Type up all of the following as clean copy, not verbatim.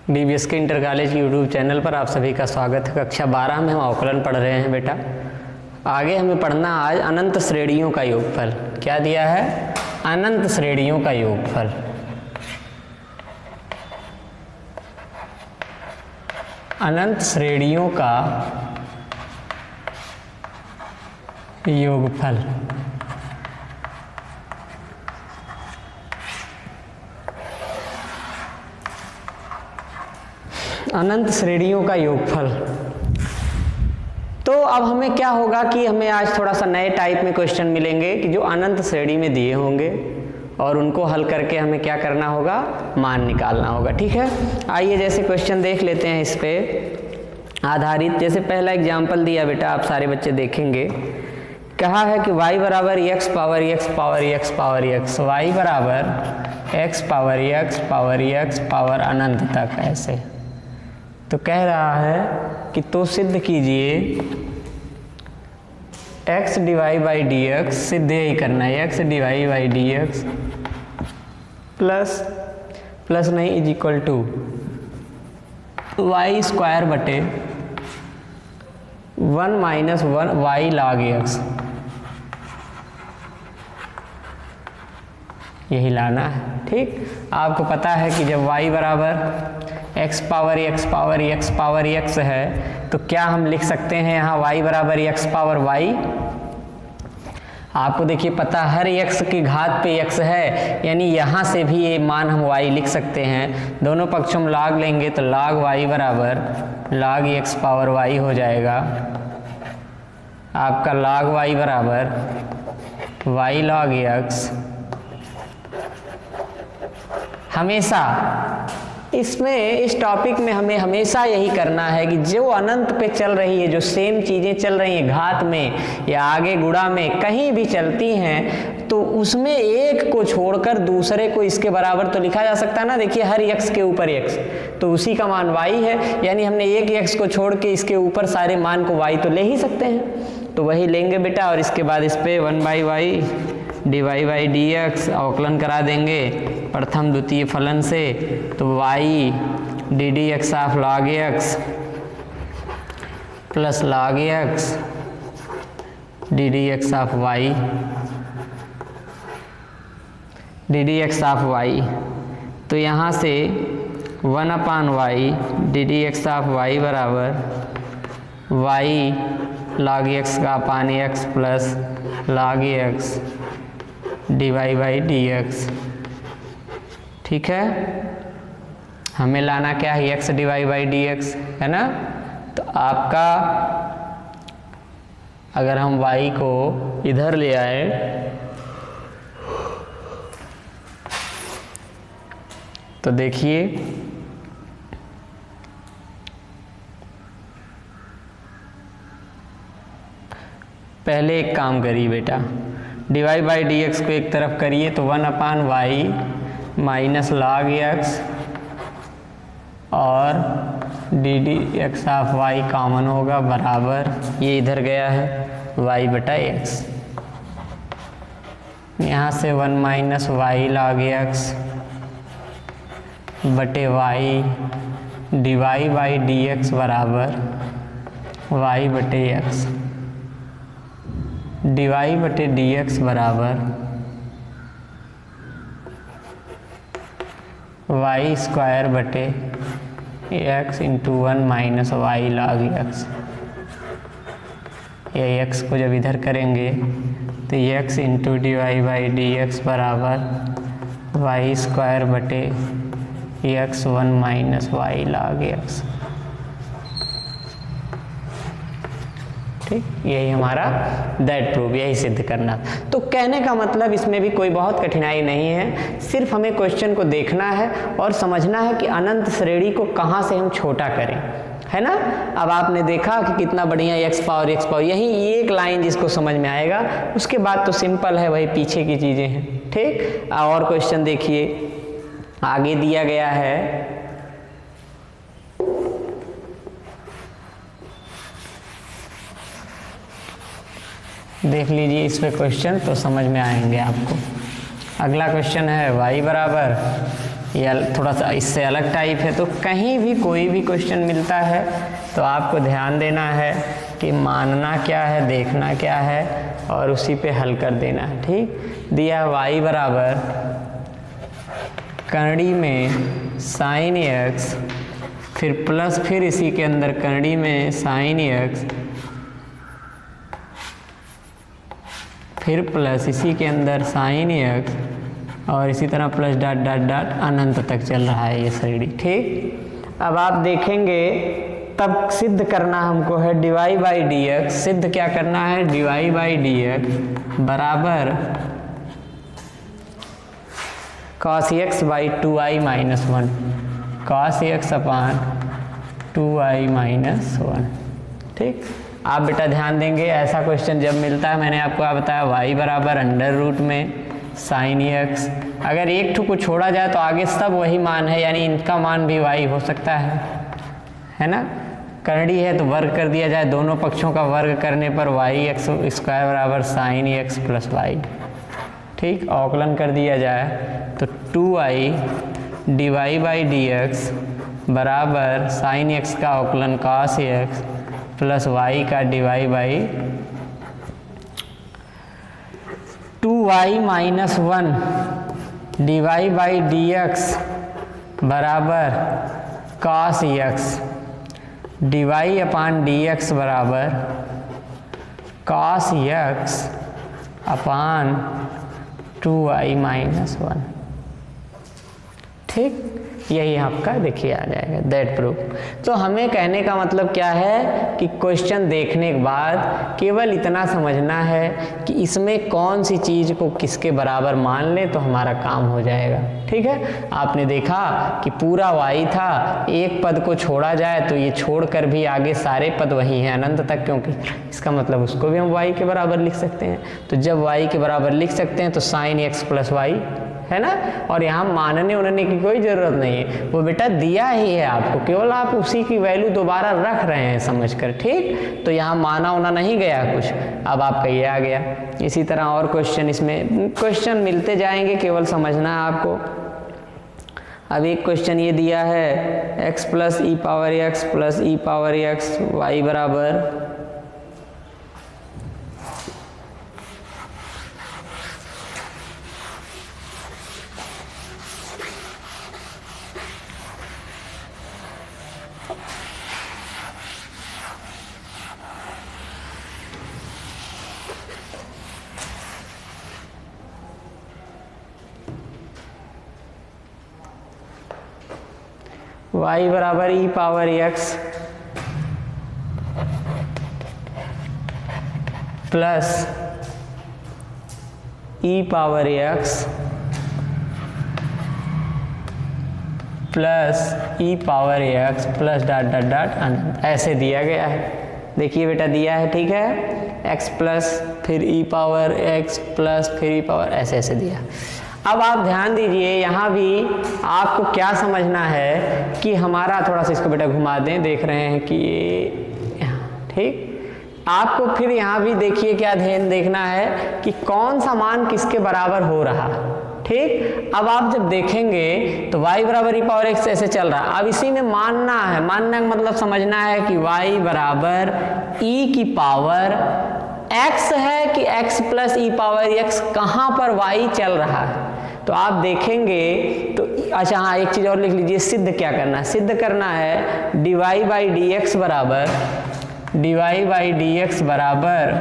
DBS के inter college YouTube channel पर आप सभी का स्वागत है। कक्षा 12 में हम अवकलन पढ़ रहे हैं बेटा। आगे हमें पढ़ना आज अनंत श्रेणियों का योगफल। क्या दिया है? अनंत श्रेणियों का योगफल। अनंत श्रेणियों का योगफल। अनंत श्रेणियों का योगफल। तो अब हमें क्या होगा कि हमें आज थोड़ा सा नए टाइप में क्वेश्चन मिलेंगे कि जो अनंत श्रेणी में दिए होंगे और उनको हल करके हमें क्या करना होगा? मान निकालना होगा। ठीक है, आइए जैसे क्वेश्चन देख लेते हैं इस पे आधारित। जैसे पहला एग्जाम्पल दिया बेटा, आप सारे बच्चे देखेंगे। कहा है कि y बराबर x power x power x power x, y बराबर x power x power x power अनंत तक ऐसे। तो कह रहा है कि तो सिद्ध कीजिए x divide by d x, सिद्ध यही करना है, x divide by d x plus नहीं is equal to y square बटे 1 माइनस 1 वाई लॉग एक्स। यही लाना है। ठीक, आपको पता है कि जब y बराबर x power x power x power x है तो क्या हम लिख सकते हैं यहाँ y बराबर x पावर y। आपको देखिए पता हर x की घात पे x है, यानी यहाँ से भी ये मान हम y लिख सकते हैं। दोनों पक्षों में log लेंगे तो log y बराबर log x पावर y हो जाएगा। आपका log y बराबर y log x। हमेशा इसमें इस टॉपिक में हमें हमेशा यही करना है कि जो अनंत पे चल रही है, जो सेम चीज़ें चल रही हैं घात में या आगे गुणा में कहीं भी चलती हैं, तो उसमें एक को छोड़कर दूसरे को इसके बराबर तो लिखा जा सकता है ना। देखिए हर x के ऊपर x, तो उसी का मान y है, यानी हमने एक x को छोड़ के इसके ऊपर सारे मान को y तो ले ही सकते हैं। तो वही लेंगे बेटा और इसके बाद इस पर 1 by y d y by d x अवकलन करा देंगे प्रथम द्वितीय फलन से। तो y d d x of log x plus log x d d x of y d d x of y. तो यहाँ से 1 upon y d d x of y बराबर वाई लॉग एक्स का upon x plus log x d y by d x. ठीक है, हमें लाना क्या है? x divide by d x है ना। तो आपका अगर हम y को इधर ले आए तो देखिए पहले एक काम करिए बेटा, डिवाइड बाई डी एक्स को एक तरफ करिए तो 1 upon y minus log x और d d x of y common होगा बराबर ये इधर गया है वाई बटा एक्स। यहाँ से 1 माइनस वाई लॉग एक्स बटे y d y by d x बराबर वाई बटे एक्स। डिवाई बटे डी एक्स बराबर वाई स्क्वायर बटे x into 1 minus y log x. ये एक्स को जब इधर करेंगे तो x into d y by d x बराबर वाई स्क्वायर बटे x 1 minus y log x. ठीक, यही हमारा दैट प्रूफ, यही सिद्ध करना। तो कहने का मतलब इसमें भी कोई बहुत कठिनाई नहीं है, सिर्फ हमें क्वेश्चन को देखना है और समझना है कि अनंत श्रेणी को कहाँ से हम छोटा करें, है ना। अब आपने देखा कि कितना बढ़िया x पावर यही एक लाइन जिसको समझ में आएगा, उसके बाद तो सिंपल है, वही पीछे की चीज़ें हैं। ठीक, और क्वेश्चन देखिए आगे दिया गया है। देख लीजिए इस पे क्वेश्चन तो समझ में आएंगे आपको। अगला क्वेश्चन है y बराबर ये थोड़ा सा इससे अलग टाइप है। तो कहीं भी कोई भी क्वेश्चन मिलता है तो आपको ध्यान देना है कि मानना क्या है, देखना क्या है और उसी पे हल कर देना है। ठीक, दिया y बराबर करड़ी में साइन x, फिर प्लस, फिर इसी के अंदर करड़ी में साइन x, फिर प्लस इसी के अंदर साइन x और इसी तरह प्लस डॉट डॉट डॉट अनंत तक चल रहा है ये श्रेणी। ठीक, अब आप देखेंगे तब सिद्ध करना हमको है dy बाई डी एक्स। सिद्ध क्या करना है, dy बाई डी एक्स बराबर cos x by 2i minus 1, cos x upon 2i minus 1। ठीक, आप बेटा ध्यान देंगे ऐसा क्वेश्चन जब मिलता है, मैंने आपको बताया y बराबर अंडर रूट में साइन x, अगर एक ठो को छोड़ा जाए तो आगे सब वही मान है, यानी इनका मान भी y हो सकता है ना। करड़ी है तो वर्ग कर दिया जाए, दोनों पक्षों का वर्ग करने पर वाई एक्स स्क्वायर बराबर साइन एक्स प्लस वाई। ठीक, अवकलन कर दिया जाए तो 2i dy by d x बराबर साइन एक्स का अवकलन cos एक्स प्लस वाई का dy by 2y minus 1 dy by d x बराबर cos एक्स dy अपान डी एक्स बराबर cos एक्स अपान 2i माइनस 1। ठीक, यही आपका देखिए आ जाएगा दैट प्रूफ। तो हमें कहने का मतलब क्या है कि क्वेश्चन देखने के बाद केवल इतना समझना है कि इसमें कौन सी चीज़ को किसके बराबर मान लें तो हमारा काम हो जाएगा। ठीक है, आपने देखा कि पूरा y था, एक पद को छोड़ा जाए तो ये छोड़कर भी आगे सारे पद वही हैं अनंत तक, क्योंकि इसका मतलब उसको भी हम y के बराबर लिख सकते हैं। तो जब y के बराबर लिख सकते हैं तो साइन x प्लस वाई है ना, और यहाँ मानने उनने की कोई ज़रूरत नहीं है, वो बेटा दिया ही है आपको, केवल आप उसी की वैल्यू दोबारा रख रहे हैं समझकर। ठीक, तो यहाँ माना उना नहीं गया कुछ, अब आपका ये आ गया। इसी तरह और क्वेश्चन, इसमें क्वेश्चन मिलते जाएंगे, केवल समझना है आपको। अब एक क्वेश्चन ये दिया है x plus e power x plus e power x y बराबर y बराबर e power x plus e power x plus e power x plus dot dot dot अनंत, ऐसे दिया गया है। देखिए बेटा दिया है, ठीक है, x प्लस फिर ई पावर x प्लस फिर ई पावर, ऐसे ऐसे दिया। अब आप ध्यान दीजिए, यहाँ भी आपको क्या समझना है कि हमारा, थोड़ा सा इसको बेटा घुमा दें, देख रहे हैं कि ये, ठीक, आपको फिर यहाँ भी देखिए क्या ध्यान देखना है कि कौन सा मान किसके बराबर हो रहा। ठीक, अब आप जब देखेंगे तो y बराबर ई पावर x ऐसे चल रहा है। अब इसी में मानना है, मानने का मतलब समझना है कि y बराबर e की पावर x है कि x plus e power x, कहाँ पर y चल रहा है। तो आप देखेंगे तो अच्छा हाँ, एक चीज़ और लिख लीजिए, सिद्ध क्या करना है, सिद्ध करना है dy बाई डी एक्स बराबर dy बाई डी एक्स बराबर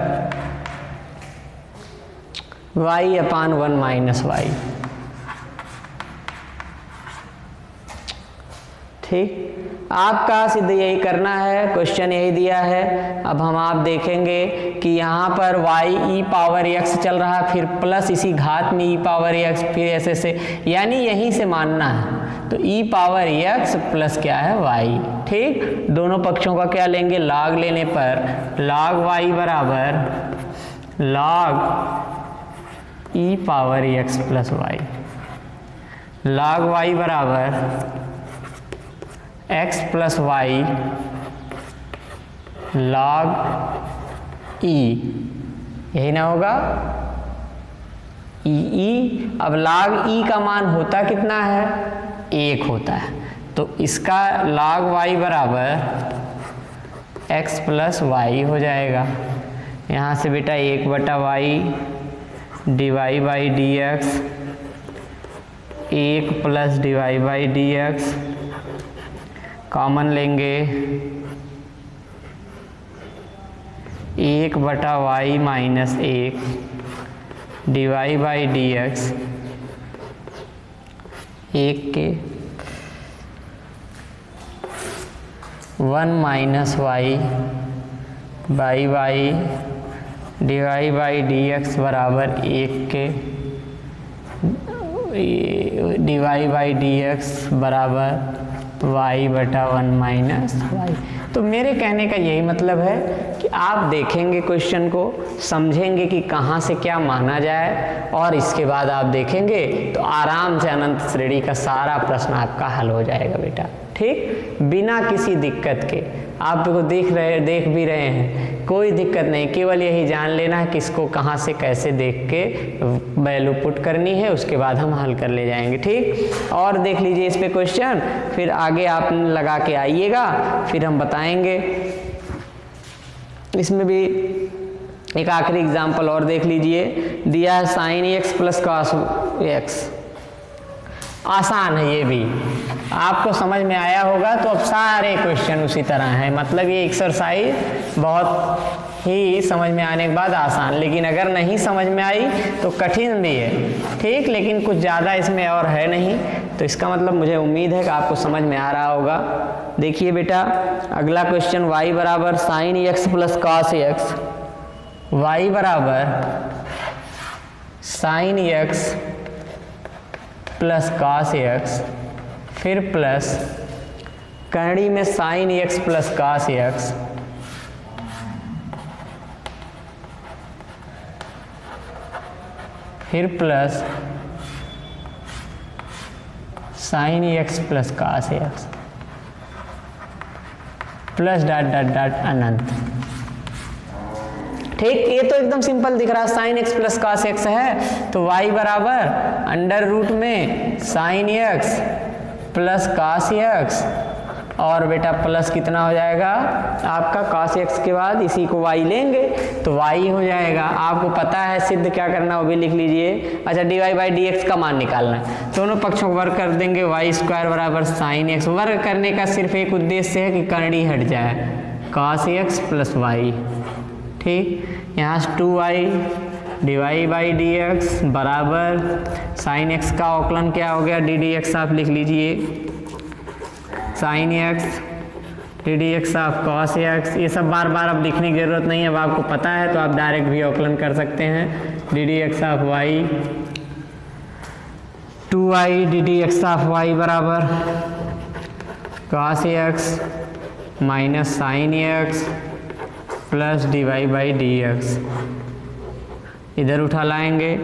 y अपान 1 माइनस वाई। ठीक, आपका सिद्ध यही करना है, क्वेश्चन यही दिया है। अब हम आप देखेंगे कि यहाँ पर y ई पावर x चल रहा है, फिर प्लस इसी घात में ई पावर x, फिर ऐसे से, यानी यहीं से मानना है। तो ई पावर x प्लस क्या है y। ठीक, दोनों पक्षों का क्या लेंगे, log लेने पर log y बराबर log e power x plus y, log y बराबर x plus y log e, यही ना होगा e। अब log e का मान होता कितना है, 1 होता है। तो इसका log y बराबर x प्लस वाई हो जाएगा। यहाँ से बेटा 1/y d y by d x, 1 plus d y by d x common लेंगे, 1/y minus 1 d y by d x, 1 के 1 minus y by y d y by d x बराबर 1 के डिवाई बाई डी एक्स बराबर y/1 माइनस वाई। तो मेरे कहने का यही मतलब है कि आप देखेंगे क्वेश्चन को, समझेंगे कि कहाँ से क्या माना जाए, और इसके बाद आप देखेंगे तो आराम से अनंत श्रेणी का सारा प्रश्न आपका हल हो जाएगा बेटा। ठीक, बिना किसी दिक्कत के। आप को देख भी रहे हैं, कोई दिक्कत नहीं, केवल यही जान लेना है कि इसको कहाँ से कैसे देख के वैल्यू पुट करनी है, उसके बाद हम हल कर ले जाएंगे। ठीक, और देख लीजिए इस पे क्वेश्चन, फिर आगे आप लगा के आइएगा, फिर हम बताएंगे। इसमें भी एक आखिरी एग्जाम्पल और देख लीजिए, दिया है sin x plus cos x। आसान है, ये भी आपको समझ में आया होगा। तो अब सारे क्वेश्चन उसी तरह हैं, मतलब ये एक्सरसाइज बहुत ही समझ में आने के बाद आसान, लेकिन अगर नहीं समझ में आई तो कठिन भी है। ठीक, लेकिन कुछ ज़्यादा इसमें और है नहीं, तो इसका मतलब मुझे उम्मीद है कि आपको समझ में आ रहा होगा। देखिए बेटा अगला क्वेश्चन, y बराबर sin x plus cos x, y बराबर sin x plus cos x, फिर प्लस करड़ी में sin x plus cos x, फिर plus sin x plus cos x plus dot dot dot अनंत। ठीक, ये तो एकदम सिंपल दिख रहा है, sin x plus cos x है, तो y बराबर अंडर रूट में sin x plus cos x, और बेटा प्लस कितना हो जाएगा आपका cos x के बाद इसी को y लेंगे तो y हो जाएगा। आपको पता है सिद्ध क्या करना, वो भी लिख लीजिए। अच्छा, dy बाई डी एक्स का मान निकालना है, दोनों पक्षों को वर्ग कर देंगे, y स्क्वायर बराबर sin x। वर्ग करने का सिर्फ एक उद्देश्य है कि करड़ी हट जाए, cos x प्लस y। ठीक, यहाँ से 2y Dibai by d x बराबर साइन एक्स का अवकलन क्या हो गया, डी डी एक्स आप लिख लीजिए, sign x d d x of cos x. ये सब बार बार अब लिखने की जरूरत नहीं है, अब आपको पता है तो आप डायरेक्ट भी अवकलन कर सकते हैं। D d x of y, 2y d d x of y बराबर cos x minus sine x plus d y by d x. इधर उठा लाएंगे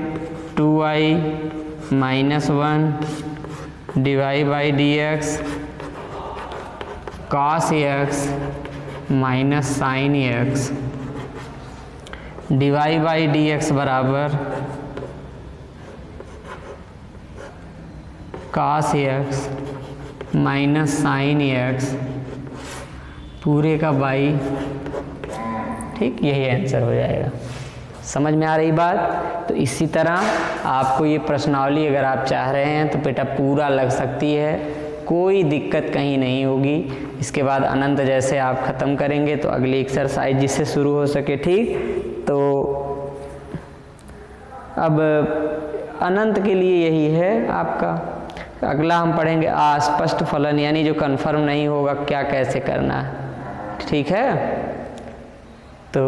2y minus 1 d y by d x cos x minus sine x d y by d x बराबर cos x minus sine x पूरे का by. ठीक, यही answer हो जाएगा। समझ में आ रही बात? तो इसी तरह आपको ये प्रश्नावली अगर आप चाह रहे हैं तो बेटा पूरा लग सकती है, कोई दिक्कत कहीं नहीं होगी। इसके बाद अनंत जैसे आप ख़त्म करेंगे तो अगली एक्सरसाइज जिससे शुरू हो सके। ठीक, तो अब अनंत के लिए यही है आपका। अगला हम पढ़ेंगे अस्पष्ट फलन, यानी जो कन्फर्म नहीं होगा क्या कैसे करना है। ठीक है, तो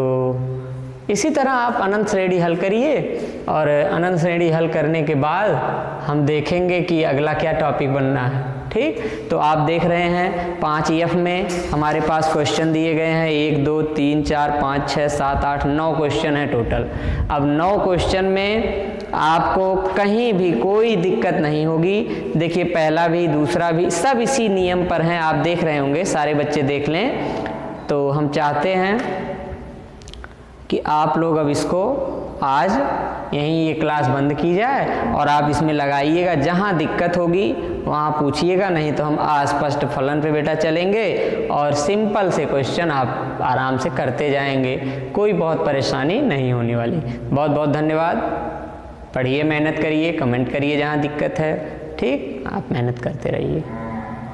इसी तरह आप अनंत श्रेणी हल करिए और अनंत श्रेणी हल करने के बाद हम देखेंगे कि अगला क्या टॉपिक बनना है। ठीक, तो आप देख रहे हैं 5F में हमारे पास क्वेश्चन दिए गए हैं 1 2 3 4 5 6 7 8 9 क्वेश्चन है टोटल। अब 9 क्वेश्चन में आपको कहीं भी कोई दिक्कत नहीं होगी। देखिए पहला भी दूसरा भी सब इसी नियम पर हैं, आप देख रहे होंगे, सारे बच्चे देख लें। तो हम चाहते हैं कि आप लोग अब इसको आज यहीं ये क्लास बंद की जाए और आप इसमें लगाइएगा। जहाँ दिक्कत होगी वहाँ पूछिएगा, नहीं तो हम अस्पष्ट फलन पे बेटा चलेंगे और सिंपल से क्वेश्चन आप आराम से करते जाएंगे, कोई बहुत परेशानी नहीं होने वाली। बहुत बहुत धन्यवाद। पढ़िए, मेहनत करिए, कमेंट करिए जहाँ दिक्कत है। ठीक, आप मेहनत करते रहिए।